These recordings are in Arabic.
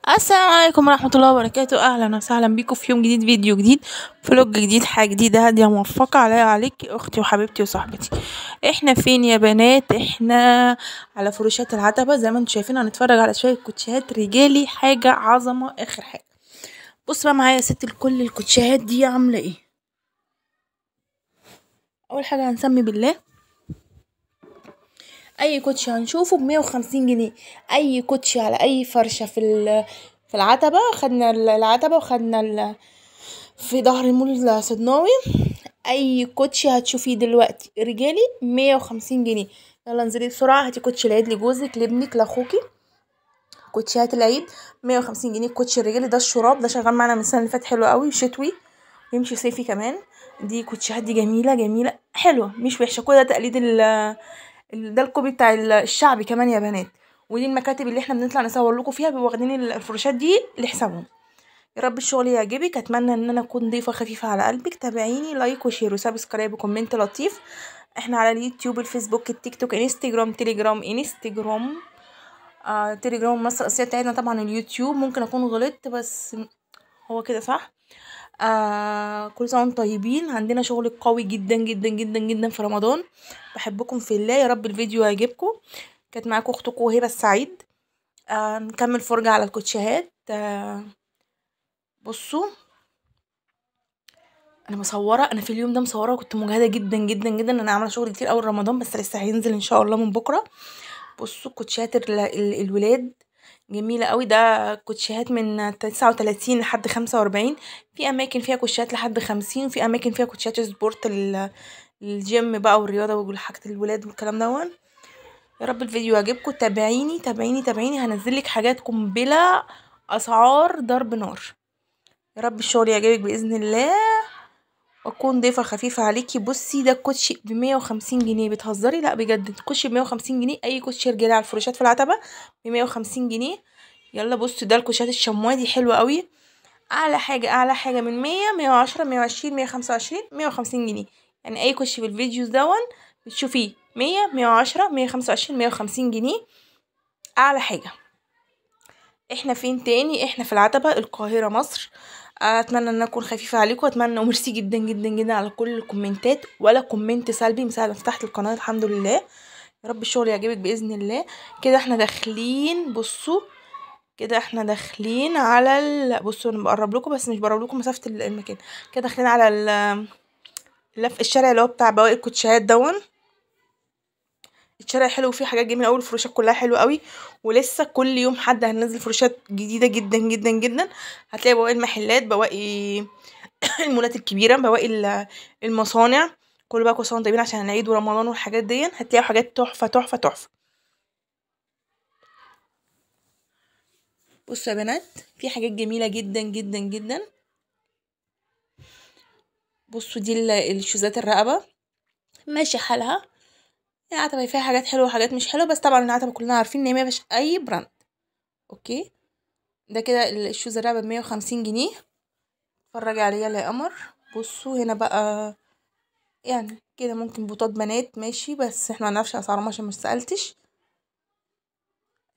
السلام عليكم ورحمة الله وبركاته. أهلا وسهلا بيكم في يوم جديد، فيديو جديد، فلوج جديد، حاجة جديدة هادية موفقة عليا وعليك أختي وحبيبتي وصاحبتي. احنا فين يا بنات؟ احنا على فروشات العتبة زي ما انتم شايفين. هنتفرج على شوية كوتشيهات رجالي، حاجة عظمة آخر حاجة. بص بقى معايا يا ست الكل، الكوتشيهات دي عاملة ايه. أول حاجة هنسمي بالله. اي كوتشي هنشوفه ب150 جنيه. اي كوتشي على اي فرشة في العتبة. خدنا العتبة وخدنا في ظهر المول الصدناوي. اي كوتشي هتشوفيه دلوقتي رجالي 150 جنيه. يلا انزلي بسرعة هاتي كوتشي العيد لجوزك لابنك لاخوكي. كوتشيات العيد 150 جنيه. الكوتشي الرجالي ده الشراب ده شغال معانا من السنة اللي فاتت، حلو قوي، شتوي ويمشي صيفي كمان. دي كوتشيهات دي جميلة جميلة حلوة مش وحشة. كل ده تقليد ده الكوبي بتاع الشعبي كمان يا بنات. ودي المكاتب اللي احنا بنطلع نصور لكم فيها، بيبقوا واخدين الفروشات دي لحسابهم. يا رب الشغل يعجبك. اتمنى ان انا اكون ضيفه خفيفه على قلبك. تابعيني، لايك وشير وسبسكرايب وكومنت لطيف. احنا على اليوتيوب، الفيسبوك، التيك توك، انستجرام، تليجرام مصر الاساسيه بتاعتنا. طبعا اليوتيوب ممكن اكون غلطت بس هو كده صح. كل سنه وانتم طيبين. عندنا شغل قوي جدا جدا جدا جدا في رمضان. بحبكم في الله. يا رب الفيديو يعجبكم. كانت معاكم اختكم هبه السعيد. نكمل فرجه على الكوتشيهات. بصوا انا مصوره، انا في اليوم ده مصوره وكنت مجهده جدا جدا جدا. انا عامله شغل كتير اول رمضان بس لسه هينزل ان شاء الله من بكره. بصوا كوتشيهات الولاد جميله قوي. ده كوتشيهات من 39 لحد 45. في اماكن فيها كوتشيهات لحد 50، وفي اماكن فيها كوتشيهات سبورت الجيم بقى والرياضه وحاجه الولاد والكلام ده. يا رب الفيديو يعجبكم. تابعيني تابعيني تابعيني، هنزلك حاجات قنبله، اسعار ضرب نار. يا رب الشغل يعجبك باذن الله واكون ضيفه خفيفه عليكي. بصي ده الكوتشي ب150 جنيه. بتهزري؟ لا بجد الكوتشي ب150 جنيه. اي كوتشي رجالي على الفروشات في العتبه ب150 جنيه. يلا بصي ده الكوتشات الشمواه دي حلوه قوي. اعلى حاجه اعلى حاجه من 100، 110، 120، 125، 150 جنيه. يعني اي كوتشي في الفيديوز بتشوفيه 100، 110، 125، 150 جنيه اعلى حاجه. احنا فين تاني؟ احنا في العتبة، القاهرة، مصر. اتمنى ان اكون خفيفة عليكم. اتمنى وميرسي جدا جدا جدا على كل الكومنتات، ولا كومنت سلبي من ساعة ما فتحت القناة الحمد لله. يا رب الشغل يعجبك باذن الله. كده احنا داخلين. بصوا كده احنا داخلين على بصوا انا بقرب لكم بس مش بقرب لكم مسافة المكان. كده داخلين على الشارع اللي هو بتاع بواقي الكوتشيهات الشارع حلو وفيه حاجات جميله قوي. الفروشات كلها حلوه قوي، ولسه كل يوم حد هننزل فروشات جديده جدا جدا جدا. هتلاقي بواقي المحلات، بواقي المولات الكبيره، بواقي المصانع. كل بقى كل سنه طيبين عشان العيد ورمضان والحاجات دي. هتلاقوا حاجات تحفه تحفه تحفه. بصوا يا بنات في حاجات جميله جدا جدا جدا. بصوا دي الشوزات الرقبه ماشي حالها. العتبه فيها حاجات حلوه وحاجات مش حلوه، بس طبعا العتبه كلنا عارفين ان هي مفيش اي براند. اوكي ده كده الشوز الرقبه ب150 جنيه. اتفرجي عليا يا قمر. بصوا هنا بقى يعني كده ممكن بوطات بنات ماشي، بس احنا منعرفش اسعارهم عشان مش سألتش.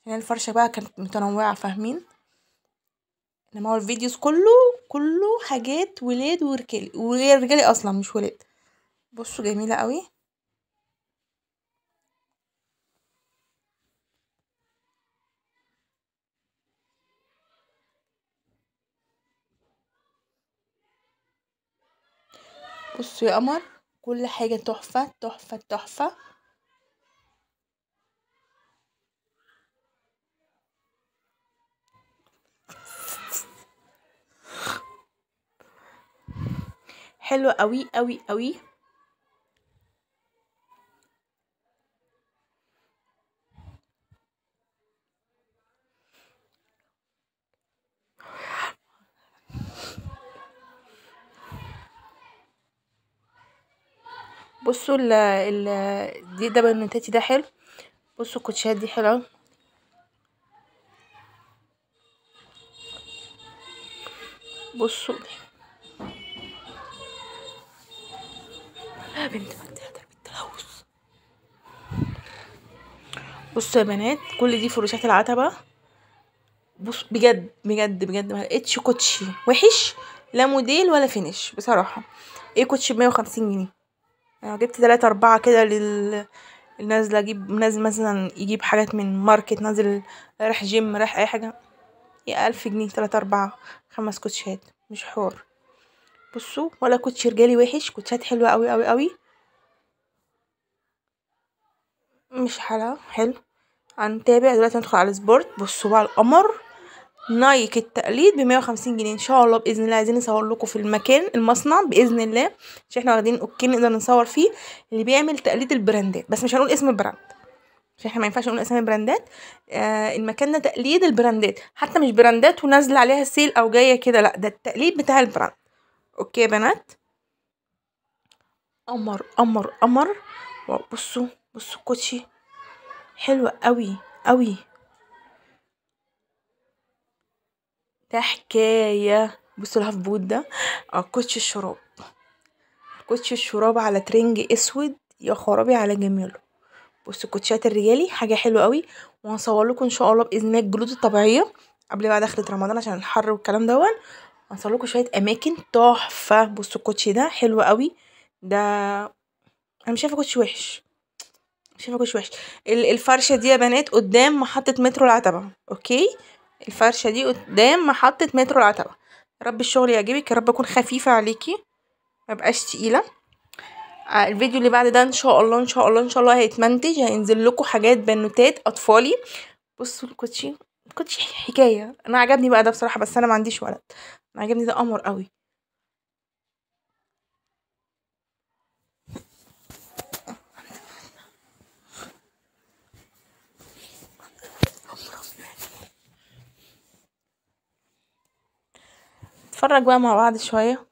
عشان الفرشة بقى كانت متنوعة فاهمين. انما هو الفيديوز كله حاجات ولاد ورجالي، ورجالي اصلا مش ولاد. بصوا جميلة قوي. بصوا يا قمر كل حاجة تحفة تحفة تحفة. حلوة قوي قوي قوي. بصوا ده بنوتاتي ده حلو. بصوا الكوتشيات دي حلوة. بصوا يا بنت التلوث. بصوا يا بنات كل دي فروشات العتبة. بص بجد بجد بجد ما لقيتش كوتشي وحش، لا موديل ولا فينش بصراحه. ايه كوتشي ب150 جنيه؟ انا جبت 3 4 كده نازله اجيب، نازل مثلا يجيب حاجات من ماركت، نازل رايح جيم رايح اي حاجه، يا 1000 جنيه 3 4 5 كوتشات مش حوار. بصوا ولا كوتشي رجالي وحش، كوتشات حلوه قوي قوي قوي، مش حلقه حلو. هنتابع دلوقتي، ندخل على سبورت. بصوا بقى القمر، نايك التقليد ب150 جنيه ان شاء الله باذن الله. عايزين نصور لكم في المكان المصنع باذن الله، عشان احنا واخدين اوكي نقدر نصور فيه، اللي بيعمل تقليد البراندات، بس مش هنقول اسم البراند عشان احنا ما ينفعش نقول اسامي براندات. المكان ده تقليد البراندات، حتى مش براندات ونازله عليها سيل او جايه كده، لا ده التقليد بتاع البراند. اوكي يا بنات، قمر قمر قمر. بصوا بصوا الكوتشي حلوة قوي قوي، ده حكاية. بصوا الهاف بوت ده، كوتشي الشراب، كوتشي الشراب على ترنج اسود، يا خرابي على جماله. بصوا الكوتشيات الرجالي حاجة حلوة قوي، وهنصور لكم ان شاء الله باذن الله الجلود الطبيعية قبل بقى دخلة رمضان عشان الحر والكلام دون. هنصور لكم شوية اماكن تحفة. بصوا الكوتشي ده حلو قوي، ده انا مش شايفه كوتشي وحش، مش شايفه كوتشي وحش. الفرشه دي يا بنات قدام محطه مترو العتبه، اوكي، الفرشه دي قدام محطه مترو العتبه. يا رب الشغل يعجبك، يا رب اكون خفيفه عليكي ما بقاش تقيله. الفيديو اللي بعد ده ان شاء الله ان شاء الله ان شاء الله هيتمنتج، هينزل لكم حاجات بنوتات اطفالي. بصوا الكوتشي، الكوتشي حكايه. انا عجبني بقى ده بصراحه، بس انا ما عنديش ولد، انا عجبني ده قمر قوي. نتفرج بقى مع بعض شويه.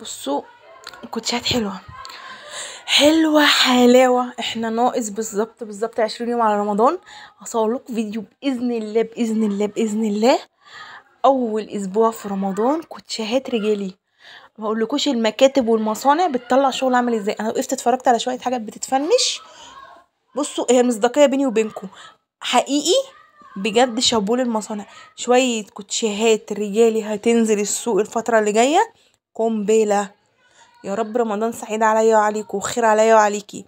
بصوا الكوتشيات حلوه حلوة حلاوة. احنا ناقص بالظبط بالظبط 20 يوم على رمضان. هصور لكم فيديو بإذن الله بإذن الله بإذن الله أول أسبوع في رمضان كوتشيهات رجالي. ما اقولكوش المكاتب والمصانع بتطلع شغل عامل ازاي. انا وقفت اتفرجت على شوية حاجات بتتفنش. بصوا هي المصداقية بيني وبينكم حقيقي بجد، شابول المصانع. شوية كوتشيهات رجالي هتنزل السوق الفترة اللي جاية قنبلة. يا رب رمضان سعيد عليا وعليكم وخير عليا وعليكي،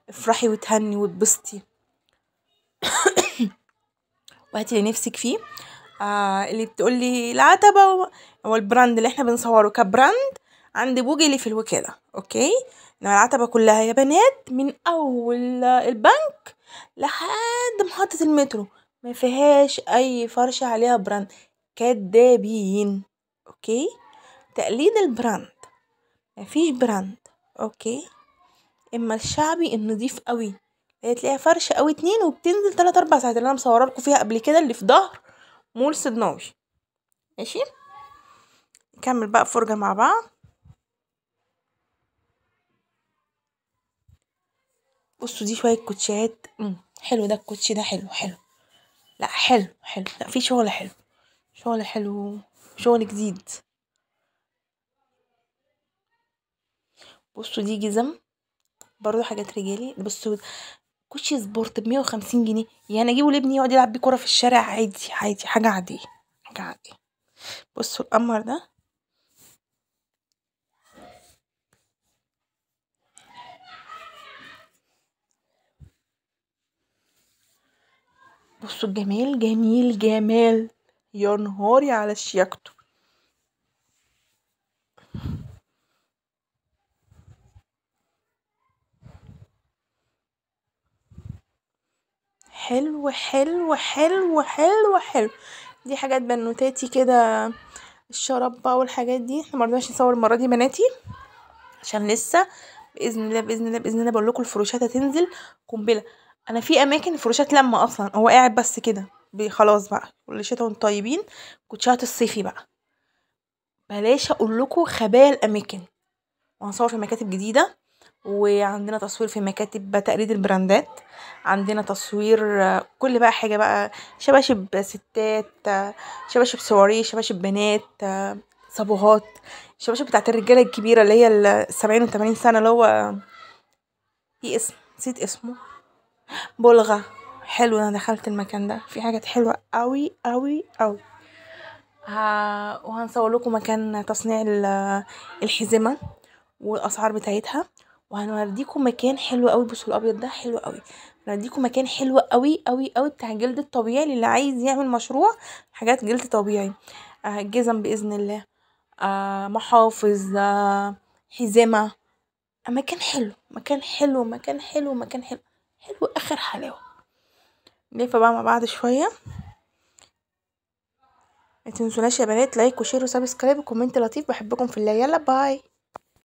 افرحي وتهني واتبسطي وهاتي اللي نفسك فيه. اللي بتقولي العتبة هو البراند اللي احنا بنصوره كبراند عند بوجي اللي في الوكالة، اوكي. انما العتبة كلها يا بنات من اول البنك لحد محطة المترو ما فيهاش اي فرشة عليها براند، كدابين، اوكي. تقليد البراند، مفيش براند، اوكي. اما الشعبي النضيف قوي هي تلاقيها فرشه او اتنين وبتنزل 3 4 ساعات، اللي انا مصوره لكم فيها قبل كده اللي في ظهر مول صدناوي. ماشي، نكمل بقى فرجه مع بعض. بصوا دي شويه كوتشيات، حلو ده الكوتشي ده حلو حلو، لا حلو حلو، لا في شغل حلو، شغل حلو، شغل جديد. بصوا دي جزم برضو حاجات رجالي. بصوا كوتشي سبورت ب150 جنيه، يعني اجيبه لابني يقعد يلعب بيه كوره في الشارع عادي عادي، حاجه عاديه حاجه عاديه. بصوا القمر ده، بصوا الجمال جميل جمال، يا نهاري على شياكته. حلو حلو حلو حلو حلو. دي حاجات بنوتاتي كده، الشراب بقى والحاجات دي. احنا مرضناش نصور المره دي بناتي عشان لسه باذن الله باذن الله باذن الله بقول لكم الفروشات هتنزل قنبله. انا في اماكن فروشات لما اصلا هو قاعد بس كده خلاص بقى كل شتا وانتم طيبين. كوتشات الصيفي بقى بلاش اقول لكم خبايا الاماكن. وهنصور في مكاتب جديده، وعندنا تصوير في مكاتب تقليد البراندات، عندنا تصوير كل بقى حاجه بقى، شباشب ستات، شباشب سواريه، شباشب بنات، صابوهات، الشباشب بتاعت الرجاله الكبيره اللي هي 70 و80 سنه، اللي هو في اسم نسيت اسمه، بلغة. حلو، انا دخلت المكان ده في حاجات حلوة قوي قوي قوي. وهنصور لكم مكان تصنيع الحزمة والاسعار بتاعتها، وهنوديكم مكان حلو قوي. بصوا الابيض ده حلو قوي. هنوديكم مكان حلو قوي قوي قوي بتاع جلد الطبيعي اللي عايز يعمل مشروع حاجات جلد طبيعي. جزم باذن الله، محافظ، حزمة. مكان حلو مكان حلو مكان حلو مكان حلو حلو اخر حلاوه. نلف بقى مع بعض شويه. متنسوناش يا بنات لايك وشير وسبسكرايب وكومنت لطيف. بحبكم في الله. يلا باي.